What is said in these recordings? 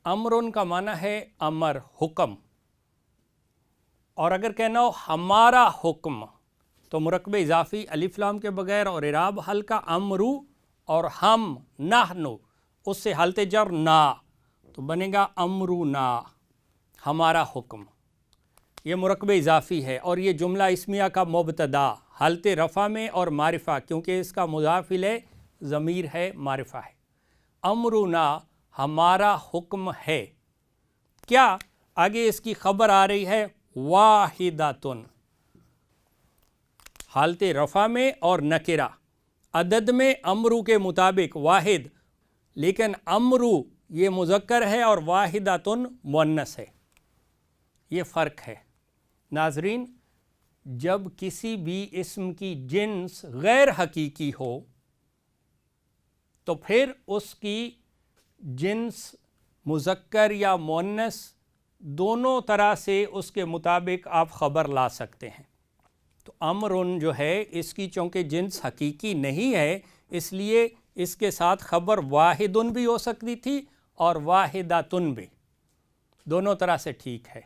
امرن کا معنی ہے امر، حکم، اور اگر کہنا ہو ہمارا حکم تو مرکب اضافی الف لام کے بغیر اور اعراب حل کا امرو، اور ہم نحنو اس سے حالت جر نا تو بنے گا امرونا، ہمارا حکم۔ یہ مرکب اضافی ہے اور یہ جملہ اسمیہ کا مبتدا حالت رفع میں اور معرفہ، کیونکہ اس کا مضاف الیہ ضمیر ہے، معرفہ ہے۔ امرونا ہمارا حکم ہے، کیا؟ آگے اس کی خبر آ رہی ہے واحدۃن، حالت رفع میں اور نکرہ، عدد میں امرو کے مطابق واحد، لیکن امرو یہ مذکر ہے اور واحدۃن مؤنث ہے، یہ فرق ہے۔ ناظرین، جب کسی بھی اسم کی جنس غیر حقیقی ہو تو پھر اس کی جنس مذکر یا مؤنث دونوں طرح سے اس کے مطابق آپ خبر لا سکتے ہیں۔ تو امرن جو ہے اس کی چونکہ جنس حقیقی نہیں ہے، اس لیے اس کے ساتھ خبر واحدن بھی ہو سکتی تھی اور واحداتن بھی، دونوں طرح سے ٹھیک ہے۔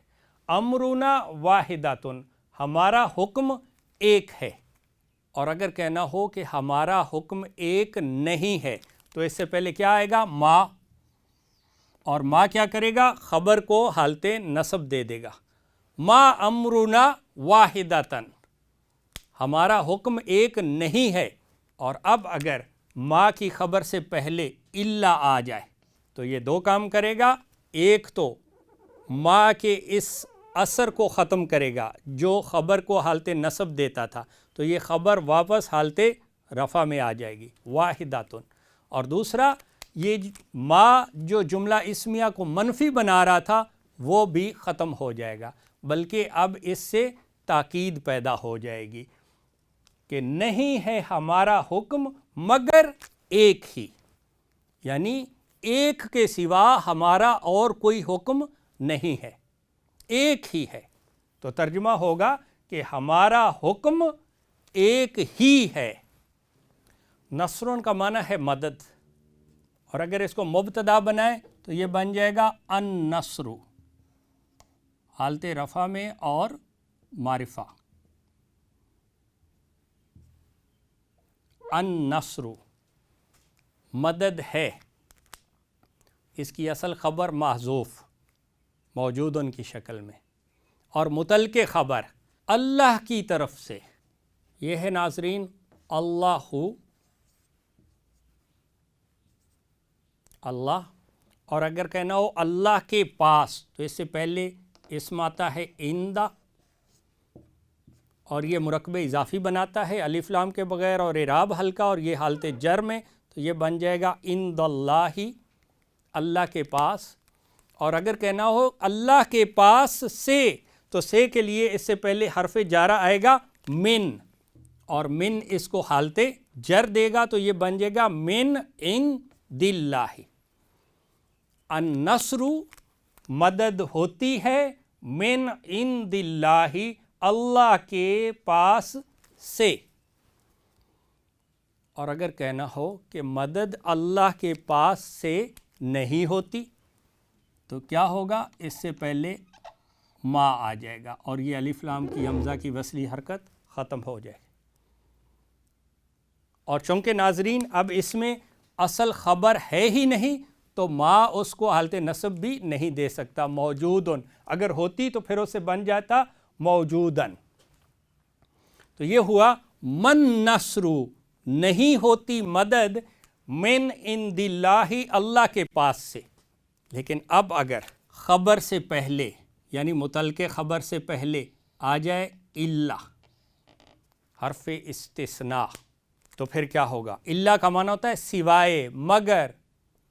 امرونا واحداتن، ہمارا حکم ایک ہے، اور اگر کہنا ہو کہ ہمارا حکم ایک نہیں ہے تو اس سے پہلے کیا آئے گا؟ ما، اور ما کیا کرے گا؟ خبر کو حالت نصب دے دے گا۔ ما امرونا واحداتن، ہمارا حکم ایک نہیں ہے، اور اب اگر ما کی خبر سے پہلے الا آ جائے تو یہ دو کام کرے گا۔ ایک تو ما کے اس اثر کو ختم کرے گا جو خبر کو حالت نصب دیتا تھا، تو یہ خبر واپس حالت رفع میں آ جائے گی، واحداتن۔ اور دوسرا، یہ ما جو جملہ اسمیہ کو منفی بنا رہا تھا وہ بھی ختم ہو جائے گا، بلکہ اب اس سے تاکید پیدا ہو جائے گی کہ نہیں ہے ہمارا حکم مگر ایک ہی، یعنی ایک کے سوا ہمارا اور کوئی حکم نہیں ہے، ایک ہی ہے۔ تو ترجمہ ہوگا کہ ہمارا حکم ایک ہی ہے۔ نصرن کا معنی ہے مدد، اور اگر اس کو مبتدا بنائیں تو یہ بن جائے گا النصر، حالت رفع میں اور معرفہ۔ النصر مدد ہے، اس کی اصل خبر محذوف موجود ان کی شکل میں، اور متعلق خبر اللہ کی طرف سے، یہ ہے ناظرین اللہ، اللہ، اور اگر کہنا ہو اللہ کے پاس تو اس سے پہلے اسم آتا ہے عند، اور یہ مرکب اضافی بناتا ہے الف لام کے بغیر اور اعراب ہلکا، اور یہ حالت جر میں، تو یہ بن جائے گا عند اللہ، اللہ کے پاس۔ اور اگر کہنا ہو اللہ کے پاس سے تو سے کے لیے اس سے پہلے حرف جارہ آئے گا من، اور من اس کو حالت جر دے گا، تو یہ بن جائے گا من عند اللہ۔ النصر مدد ہوتی ہے من عند اللہ، اللہ کے پاس سے۔ اور اگر کہنا ہو کہ مدد اللہ کے پاس سے نہیں ہوتی تو کیا ہوگا؟ اس سے پہلے ما آ جائے گا اور یہ الف لام کی حمزہ کی وصلی حرکت ختم ہو جائے گی۔ اور چونکہ ناظرین اب اس میں اصل خبر ہے ہی نہیں تو ما اس کو حالت نصب بھی نہیں دے سکتا، موجودن، اگر ہوتی تو پھر اسے بن جاتا موجودن۔ تو یہ ہوا من نصر، نہیں ہوتی مدد من عند اللہ، اللہ کے پاس سے۔ لیکن اب اگر خبر سے پہلے یعنی متعلق خبر سے پہلے آ جائے الا، حرف استثناء، تو پھر کیا ہوگا؟ الا کا معنی ہوتا ہے سوائے، مگر،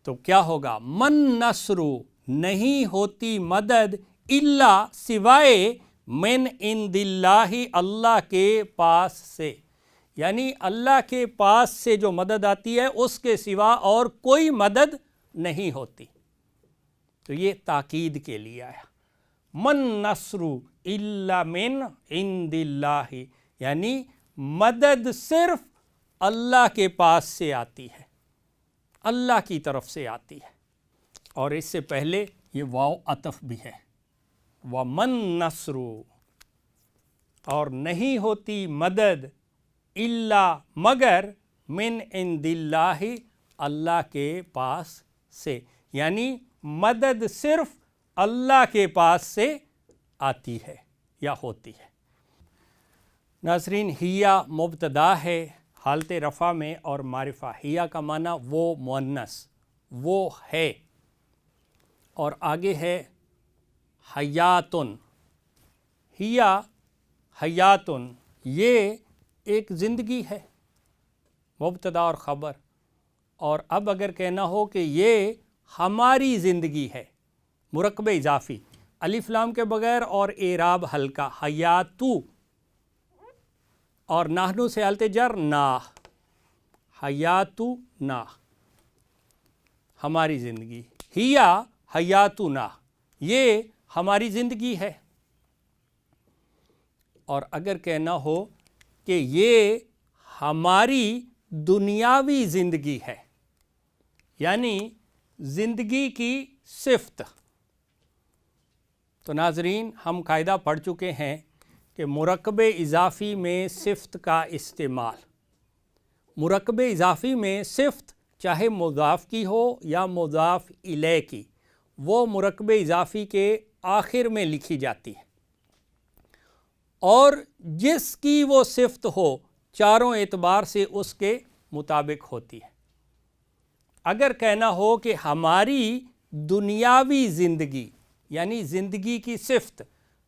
تو کیا ہوگا؟ من نصر، نہیں ہوتی مدد الا سوائے من عند اللہ، اللہ کے پاس سے، یعنی اللہ کے پاس سے جو مدد آتی ہے اس کے سوا اور کوئی مدد نہیں ہوتی۔ تو یہ تاکید کے لیے آیا، من نصر الا من عند اللہ، یعنی مدد صرف اللہ کے پاس سے آتی ہے، اللہ کی طرف سے آتی ہے۔ اور اس سے پہلے یہ واو عطف بھی ہے، وَمَن نَصْرُ، اور نہیں ہوتی مدد الا مگر من عند اللہ، اللہ کے پاس سے، یعنی مدد صرف اللہ کے پاس سے آتی ہے یا ہوتی ہے۔ ناظرین، ہیا مبتدا ہے حالت رفع میں اور معرفہ، ہیا کا معنی وہ مؤنث، وہ ہے، اور آگے ہے حیاتن، ہیا حیاتن، یہ ایک زندگی ہے، مبتدا اور خبر، اور اب اگر کہنا ہو کہ یہ ہماری زندگی ہے، مرکب اضافی، الف لام کے بغیر اور اعراب ہلکا، حیاتو، اور نحنو سے حالت جر نا، حیاتو نا، ہماری زندگی، ہیا حیاتو نا، یہ ہماری زندگی ہے۔ اور اگر کہنا ہو کہ یہ ہماری دنیاوی زندگی ہے، یعنی زندگی کی صفت، تو ناظرین ہم قاعدہ پڑھ چکے ہیں کہ مرکب اضافی میں صفت کا استعمال، مرکب اضافی میں صفت چاہے مضاف کی ہو یا مضاف الیہ کی، وہ مرکب اضافی کے آخر میں لکھی جاتی ہے، اور جس کی وہ صفت ہو چاروں اعتبار سے اس کے مطابق ہوتی ہے۔ اگر کہنا ہو کہ ہماری دنیاوی زندگی، یعنی زندگی کی صفت،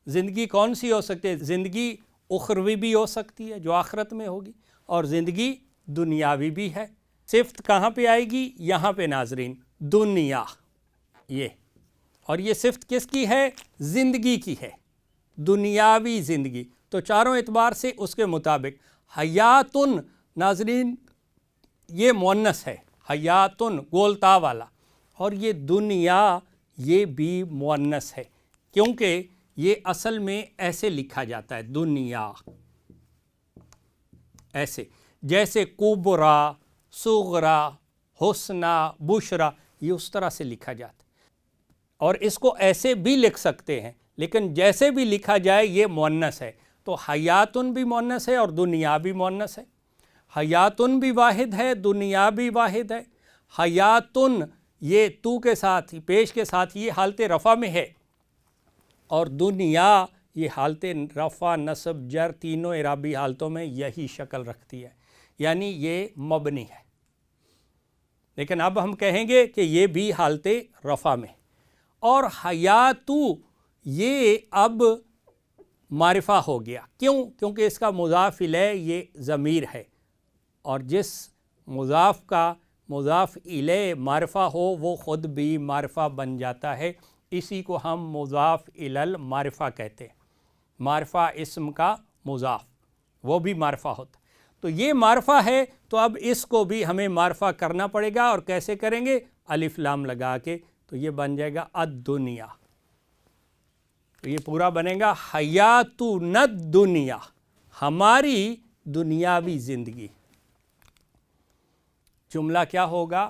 زندگی کون سی ہو سکتی ہے؟ زندگی اخروی بھی ہو سکتی ہے جو آخرت میں ہوگی، اور زندگی دنیاوی بھی ہے۔ صفت کہاں پہ آئے گی؟ یہاں پہ ناظرین، دنیا، یہ، اور یہ صفت کس کی ہے؟ زندگی کی ہے، دنیاوی زندگی، تو چاروں اعتبار سے اس کے مطابق۔ حیاتن ناظرین یہ مؤنث ہے، حیاتن گولتا والا، اور یہ دنیا یہ بھی مؤنث ہے، کیونکہ یہ اصل میں ایسے لکھا جاتا ہے، دنیا، ایسے جیسے کبرا، صغرا، حسنا، بشرا، یہ اس طرح سے لکھا جاتا ہے، اور اس کو ایسے بھی لکھ سکتے ہیں، لیکن جیسے بھی لکھا جائے یہ مؤنث ہے۔ تو حیاتن بھی مؤنث ہے اور دنیا بھی مؤنث ہے، حیاتن بھی واحد ہے، دنیا بھی واحد ہے۔ حیاتن یہ تو کے ساتھ، پیش کے ساتھ، یہ حالت رفع میں ہے، اور دنیا یہ حالت رفع، نصب، جر، تینوں اعرابی حالتوں میں یہی شکل رکھتی ہے، یعنی یہ مبنی ہے، لیکن اب ہم کہیں گے کہ یہ بھی حالت رفع میں۔ اور حیاتو یہ اب معرفہ ہو گیا، کیوں؟ کیونکہ اس کا مضاف الیہ یہ ضمیر ہے، اور جس مضاف کا مضاف الیہ معرفہ ہو وہ خود بھی معرفہ بن جاتا ہے، اسی کو ہم مضاف الی المعرفہ کہتے ہیں، معرفہ اسم کا مضاف، وہ بھی معرفہ ہوتا ہے۔ تو یہ معرفہ ہے، تو اب اس کو بھی ہمیں معرفہ کرنا پڑے گا، اور کیسے کریں گے؟ الف لام لگا کے، تو یہ بن جائے گا الدنیا، تو یہ پورا بنے گا حیاتن الدنیا، ہماری دنیاوی زندگی۔ جملہ کیا ہوگا؟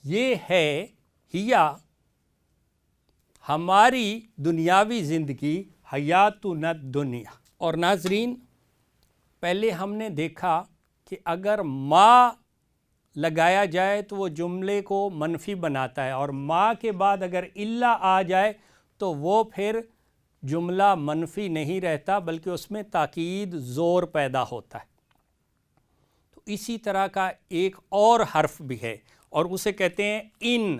یہ ہے ہیا ہماری دنیاوی زندگی، حیاتن الدنیا۔ اور ناظرین پہلے ہم نے دیکھا کہ اگر ما لگایا جائے تو وہ جملے کو منفی بناتا ہے، اور ما کے بعد اگر الا آ جائے تو وہ پھر جملہ منفی نہیں رہتا، بلکہ اس میں تاکید، زور پیدا ہوتا ہے۔ تو اسی طرح کا ایک اور حرف بھی ہے، اور اسے کہتے ہیں ان۔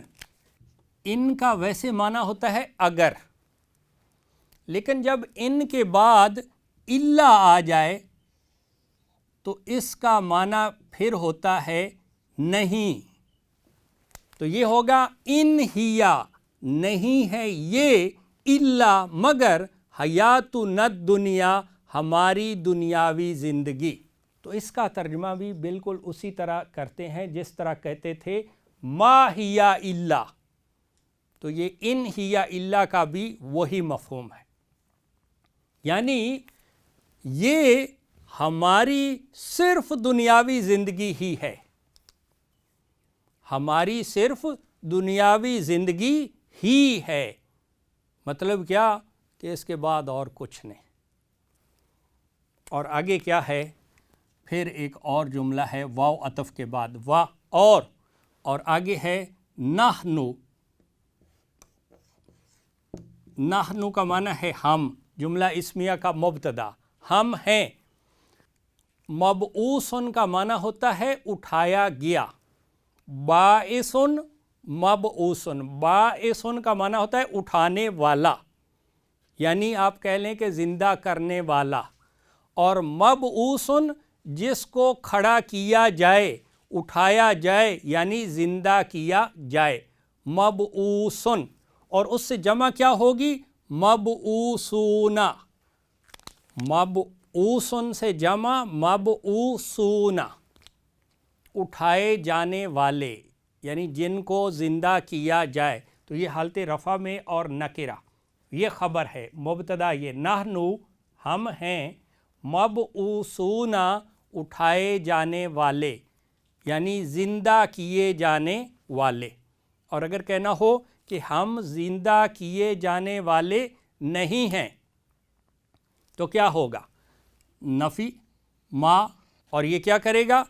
ان کا ویسے معنی ہوتا ہے اگر، لیکن جب ان کے بعد الا آ جائے تو اس کا معنی پھر ہوتا ہے نہیں، تو یہ ہوگا ان ہیا، نہیں ہے یہ، الا مگر، حیاتن الدنیا، ہماری دنیاوی زندگی۔ تو اس کا ترجمہ بھی بالکل اسی طرح کرتے ہیں جس طرح کہتے تھے ما ہیا الا، تو یہ ان ہیا الا کا بھی وہی مفہوم ہے، یعنی یہ ہماری صرف دنیاوی زندگی ہی ہے، ہماری صرف دنیاوی زندگی ہی ہے. مطلب کیا کہ اس کے بعد اور کچھ نہیں. اور آگے کیا ہے؟ پھر ایک اور جملہ ہے واو عطف کے بعد وا اور آگے ہے نحنو. نحنو کا معنی ہے ہم، جملہ اسمیہ کا مبتدا ہم ہیں. مبعوثن کا معنی ہوتا ہے اٹھایا گیا. باعثن مبعوثن، باعثن کا معنی ہوتا ہے اٹھانے والا، یعنی آپ کہہ لیں کہ زندہ کرنے والا. اور مبعوثن جس کو کھڑا کیا جائے، اٹھایا جائے، یعنی زندہ کیا جائے. مبعوثن، اور اس سے جمع کیا ہوگی؟ مبعوثون. مبعوثن سے جمع مبعوثون، اٹھائے جانے والے، یعنی جن کو زندہ کیا جائے. تو یہ حالت رفع میں اور نکرہ، یہ خبر ہے. مبتدا یہ نحنو ہم ہیں، مبعوثون اٹھائے جانے والے، یعنی زندہ کیے جانے والے. اور اگر کہنا ہو کہ ہم زندہ کیے جانے والے نہیں ہیں تو کیا ہوگا؟ نفی ما، اور یہ کیا کرے گا؟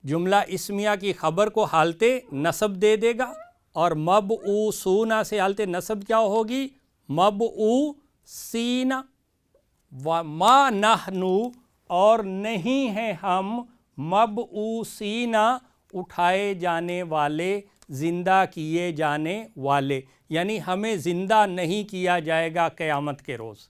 جملہ اسمیہ کی خبر کو حالت نصب دے دے گا. اور مبعوثون سے حالت نصب کیا ہوگی؟ مبعوثین. وما نحنو، اور نہیں ہیں ہم، مبعوثین اٹھائے جانے والے، زندہ کیے جانے والے، یعنی ہمیں زندہ نہیں کیا جائے گا قیامت کے روز.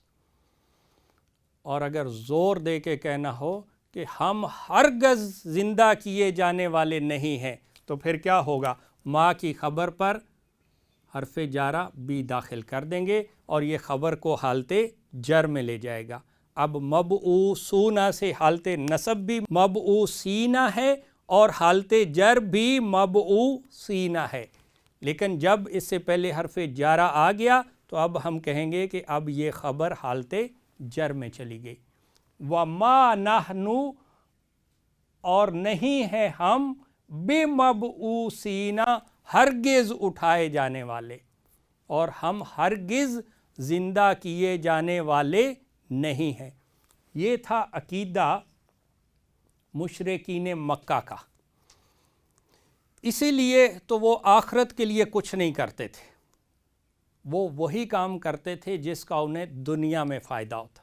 اور اگر زور دے کے کہنا ہو کہ ہم ہرگز زندہ کیے جانے والے نہیں ہیں تو پھر کیا ہوگا؟ ما کی خبر پر حرف جارہ بھی داخل کر دیں گے اور یہ خبر کو حالت جر میں لے جائے گا. اب مبعوثون سے حالت نصب بھی مبعوثین ہے اور حالت جر بھی مبعوثین ہے، لیکن جب اس سے پہلے حرف جارہ آ گیا تو اب ہم کہیں گے کہ اب یہ خبر حالت جر میں چلی گئی. وما نحنو، اور نہیں ہے ہم، بمبعوثین ہرگز اٹھائے جانے والے، اور ہم ہرگز زندہ کیے جانے والے نہیں ہیں. یہ تھا عقیدہ مشرکین مکہ کا. اسی لیے تو وہ آخرت کے لیے کچھ نہیں کرتے تھے، وہ وہی کام کرتے تھے جس کا انہیں دنیا میں فائدہ ہوتا تھا.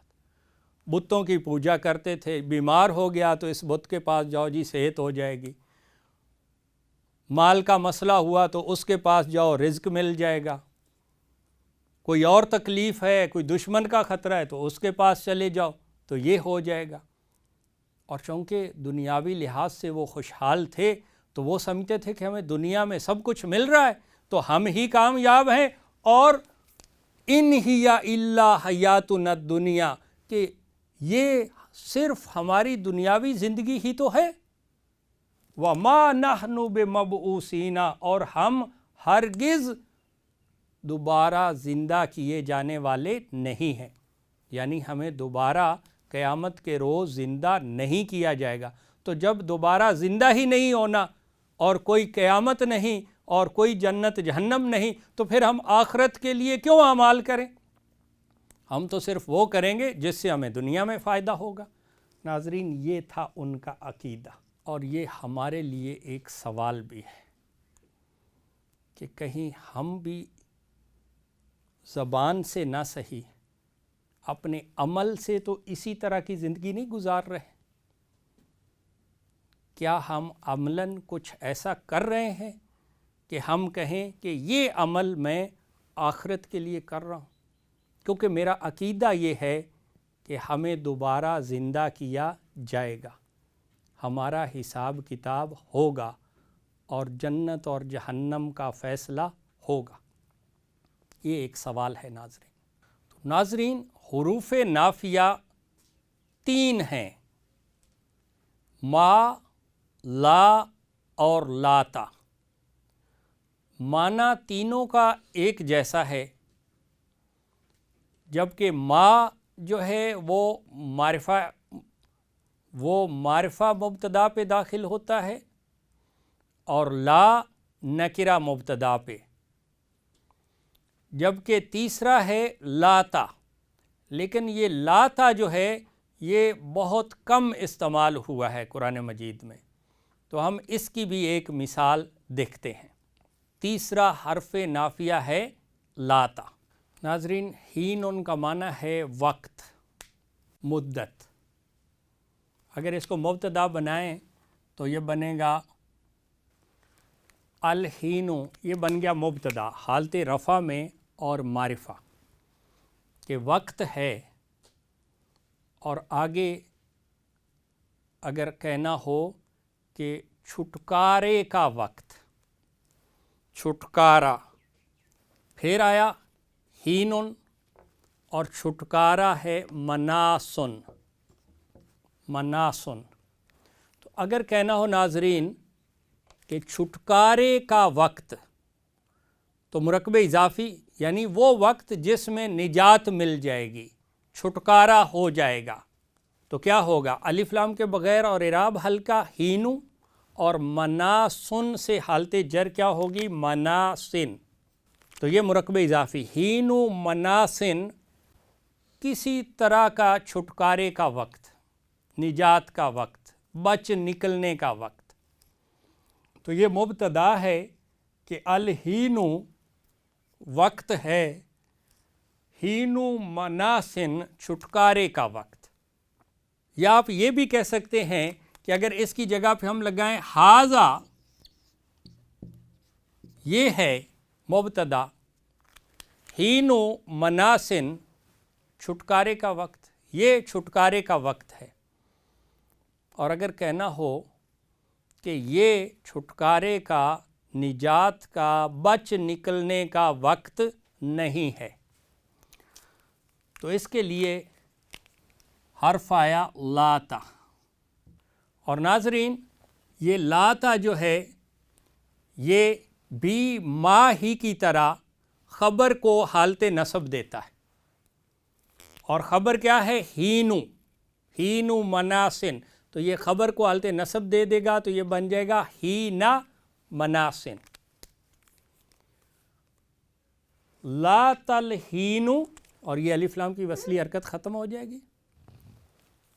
بتوں کی پوجا کرتے تھے، بیمار ہو گیا تو اس بت کے پاس جاؤ جی صحت ہو جائے گی. مال کا مسئلہ ہوا تو اس کے پاس جاؤ رزق مل جائے گا. کوئی اور تکلیف ہے، کوئی دشمن کا خطرہ ہے تو اس کے پاس چلے جاؤ تو یہ ہو جائے گا. اور چونکہ دنیاوی لحاظ سے وہ خوشحال تھے تو وہ سمجھتے تھے کہ ہمیں دنیا میں سب کچھ مل رہا ہے تو ہم ہی کامیاب ہیں، اور ان ہی الا حیاتنا الدنیا، کہ یہ صرف ہماری دنیاوی زندگی ہی تو ہے. وما نحن بمبعوثین، اور ہم ہرگز دوبارہ زندہ کیے جانے والے نہیں ہیں، یعنی ہمیں دوبارہ قیامت کے روز زندہ نہیں کیا جائے گا. تو جب دوبارہ زندہ ہی نہیں ہونا اور کوئی قیامت نہیں اور کوئی جنت جہنم نہیں تو پھر ہم آخرت کے لیے کیوں اعمال کریں؟ ہم تو صرف وہ کریں گے جس سے ہمیں دنیا میں فائدہ ہوگا. ناظرین، یہ تھا ان کا عقیدہ، اور یہ ہمارے لیے ایک سوال بھی ہے کہ کہیں ہم بھی زبان سے نہ صحیح اپنے عمل سے تو اسی طرح کی زندگی نہیں گزار رہے. کیا ہم عملاً کچھ ایسا کر رہے ہیں کہ ہم کہیں کہ یہ عمل میں آخرت کے لیے کر رہا ہوں، کیونکہ میرا عقیدہ یہ ہے کہ ہمیں دوبارہ زندہ کیا جائے گا، ہمارا حساب کتاب ہوگا اور جنت اور جہنم کا فیصلہ ہوگا. یہ ایک سوال ہے ناظرین. تو ناظرین، حروف نافیہ 3 ہیں، ما، لا اور لاتا. معنی تینوں کا ایک جیسا ہے، جبکہ ما جو ہے وہ معرفہ مبتدا پہ داخل ہوتا ہے، اور لا نکرہ مبتدا پہ، جبکہ تیسرا ہے لاتا، لیکن یہ لاتا جو ہے یہ بہت کم استعمال ہوا ہے قرآن مجید میں، تو ہم اس کی بھی ایک مثال دیکھتے ہیں۔ تیسرا حرف نافیہ ہے لاتا۔ ناظرین، ہین ان کا معنی ہے وقت، مدت۔ اگر اس کو مبتدا بنائیں تو یہ بنے گا الہینو، یہ بن گیا مبتدا حالت رفع میں اور معرفہ کہ وقت ہے، اور آگے اگر کہنا ہو کہ چھٹکارے کا وقت، چھٹکارا، پھر آیا ہینن اور چھٹکارا ہے مناسن، مناسن۔ تو اگر کہنا ہو ناظرین کہ چھٹکارے کا وقت، تو مرکب اضافی یعنی وہ وقت جس میں نجات مل جائے گی، چھٹکارا ہو جائے گا، تو کیا ہوگا؟ الف لام کے بغیر اور اعراب ہلکا ہینو، اور مناسن سے حالت جر کیا ہوگی؟ مناسن۔ تو یہ مرکب اضافی ہینو مناسن، کسی طرح کا چھٹکارے کا وقت، نجات کا وقت، بچ نکلنے کا وقت۔ تو یہ مبتدا ہے کہ الہینو وقت ہے، ہینو مناسن چھٹکارے کا وقت۔ یا آپ یہ بھی کہہ سکتے ہیں کہ اگر اس کی جگہ پہ ہم لگائیں ہاذا، یہ ہے مبتدا، ہینو مناسن چھٹکارے کا وقت، یہ چھٹکارے کا وقت ہے۔ اور اگر کہنا ہو کہ یہ چھٹکارے کا، نجات کا، بچ نکلنے کا وقت نہیں ہے، تو اس کے لیے حرف آیا لاتا۔ اور ناظرین، یہ لاتا جو ہے یہ بھی ما ہی کی طرح خبر کو حالت نصب دیتا ہے، اور خبر کیا ہے؟ ہینو، ہینو مناسن، تو یہ خبر کو حالت نصب دے دے گا، تو یہ بن جائے گا ہینا مناسن۔ لا تلہینو، اور یہ الف لام کی وصلی حرکت ختم ہو جائے گی۔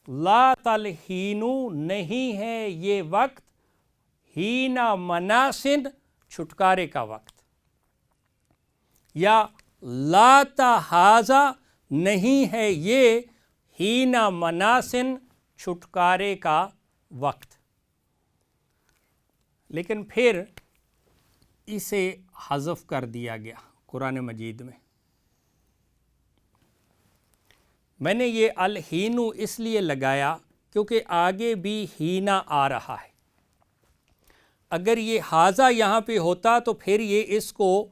لا تلہینو، نہیں ہے یہ وقت، ہینا مناسن چھٹکارے کا وقت۔ یا لا تہازا، نہیں ہے یہ ہینا مناسن چھٹکارے کا وقت۔ لیکن پھر اسے حذف کر دیا گیا قرآن مجید میں نے یہ الہینو اس لیے لگایا کیونکہ آگے بھی ہینا آ رہا ہے۔ اگر یہ ہاذا یہاں پہ ہوتا تو پھر یہ اس کو،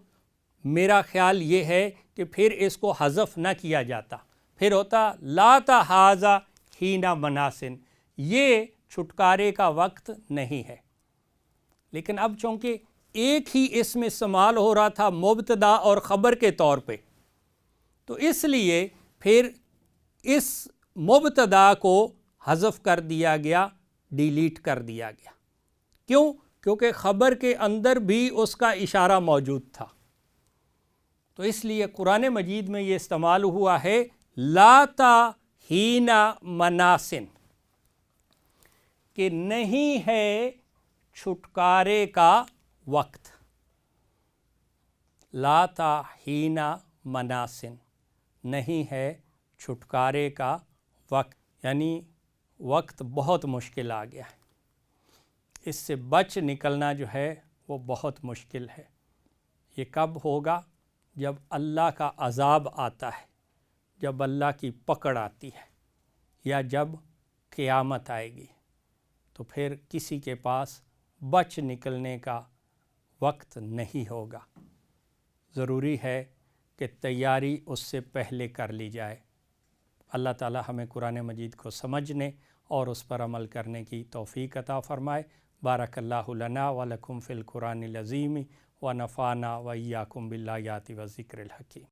میرا خیال یہ ہے کہ پھر اس کو حذف نہ کیا جاتا، پھر ہوتا لا تہازا ہینا مناسن، یہ چھٹکارے کا وقت نہیں ہے۔ لیکن اب چونکہ ایک ہی اس میں استعمال ہو رہا تھا مبتدا اور خبر کے طور پہ، تو اس لیے پھر اس مبتدا کو حذف کر دیا گیا، ڈیلیٹ کر دیا گیا۔ کیوں؟ کیونکہ خبر کے اندر بھی اس کا اشارہ موجود تھا، تو اس لیے قرآن مجید میں یہ استعمال ہوا ہے لاتا ہینا مناسن، کہ نہیں ہے چھٹکارے کا وقت۔ لاتا ہینا مناسن، نہیں ہے چھٹکارے کا وقت، یعنی وقت بہت مشکل آ گیا ہے، اس سے بچ نکلنا جو ہے وہ بہت مشکل ہے۔ یہ کب ہوگا؟ جب اللہ کا عذاب آتا ہے، جب اللہ کی پکڑ آتی ہے، یا جب قیامت آئے گی، تو پھر کسی کے پاس بچ نکلنے کا وقت نہیں ہوگا۔ ضروری ہے کہ تیاری اس سے پہلے کر لی جائے۔ اللہ تعالی ہمیں قرآن مجید کو سمجھنے اور اس پر عمل کرنے کی توفیق عطا فرمائے۔ بارک اللہ لنا ولکم فی القرآن العظیم ونفعنا و ایاکم بالآیات والذکر الحکیم۔